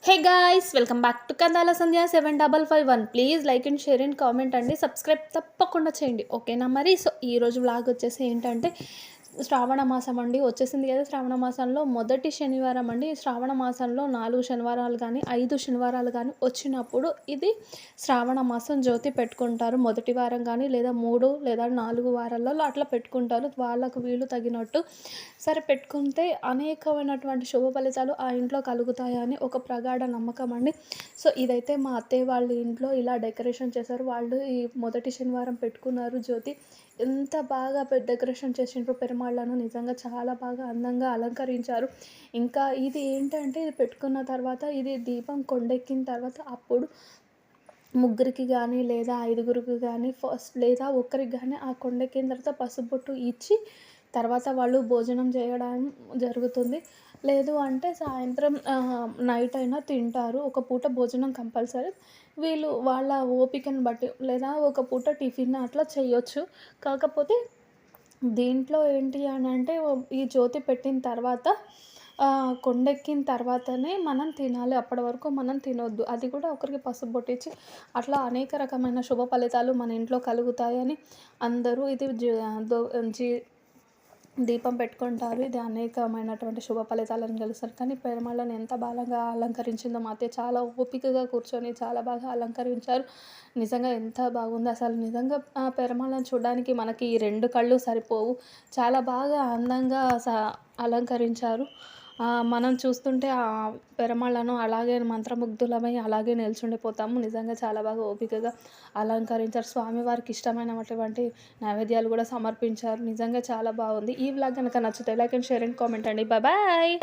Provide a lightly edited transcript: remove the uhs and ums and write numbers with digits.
Hey guys, welcome back to Kandala Sandhya 7551. Please like and share and comment అండి. Subscribe తప్పకుండా చేయండి, ఓకేనా? మరి సో ఈరోజు వ్లాగ్ వచ్చేసి ఏంటంటే శ్రావణ మాసం అండి, వచ్చేసింది కదా. శ్రావణ మాసంలో మొదటి శనివారం అండి. శ్రావణ మాసంలో 4 శనివారాలు కానీ 5 శనివారాలు కానీ వచ్చినప్పుడు ఇది శ్రావణ మాసం జ్యోతి పెట్టుకుంటారు. మొదటి వారం కానీ లేదా 3 లేదా 4 వారాలలో అట్లా పెట్టుకుంటారు, వాళ్ళకు వీలు తగినట్టు. సరే, పెట్టుకుంటే అనేకమైనటువంటి శుభ ఫలితాలు ఆ ఇంట్లో కలుగుతాయని ఒక ప్రగాఢ నమ్మకం అండి. సో ఇదైతే మా అత్తయ్య వాళ్ళ ఇంట్లో ఇలా డెకరేషన్ చేశారు. వాళ్ళు ఈ మొదటి శనివారం పెట్టుకున్నారు జ్యోతి. ఎంత బాగా డెకరేషన్ చేసిండ్రు పెరుమాళ్ళను, నిజంగా చాలా బాగా అందంగా అలంకరించారు. ఇంకా ఇది ఏంటంటే, ఇది పెట్టుకున్న తర్వాత ఇది దీపం కొండెక్కిన తర్వాత అప్పుడు ముగ్గురికి కానీ లేదా 5గురికి కానీ ఫస్ట్ లేదా ఒక్కరికి కానీ ఆ కొండెక్కిన తర్వాత పసుపు బొట్టు ఇచ్చి తర్వాత వాళ్ళు భోజనం చేయడం జరుగుతుంది. లేదు అంటే సాయంత్రం నైట్ అయినా తింటారు. ఒక పూట భోజనం కంపల్సరీ. వీళ్ళు వాళ్ళ ఓపికను బట్టి లేదా ఒక పూట టిఫిన్ అట్లా చేయొచ్చు. కాకపోతే దీంట్లో ఏంటి అనంటే, ఈ జ్యోతి పెట్టిన తర్వాత కొండెక్కిన తర్వాతనే మనం తినాలి. అప్పటి వరకు మనం తినొద్దు. అది కూడా ఒకరికి పసుపు బొట్టిచ్చి అట్లా అనేక రకమైన శుభ ఫలితాలు మన ఇంట్లో కలుగుతాయని అందరూ ఇది జీ దీపం పెట్టుకుంటారు. ఇది అనేకమైనటువంటి శుభ ఫలితాలను గెలుస్తారు. కానీ పెరుమాళ్ళని ఎంత బాగా అలంకరించిందో మా అత్తయ్య, చాలా ఓపికగా కూర్చొని చాలా బాగా అలంకరించారు. నిజంగా ఎంత బాగుందో అసలు. నిజంగా ఆ పెరుమాళ్ళని చూడడానికి మనకి ఈ 2 కళ్ళు సరిపోవు. చాలా బాగా అందంగా అలంకరించారు. మనం చూస్తుంటే ఆ పెరుమాళ్ళను అలాగే మంత్రముగ్ధులమై అలాగే నిల్చుండిపోతాము. నిజంగా చాలా బాగా ఓపికగా అలంకరించారు. స్వామివారికి ఇష్టమైనటువంటి నైవేద్యాలు కూడా సమర్పించారు. నిజంగా చాలా బాగుంది. ఈ వ్లాగ్ కనుక నచ్చితే like and share and comment అండి. బాయ్.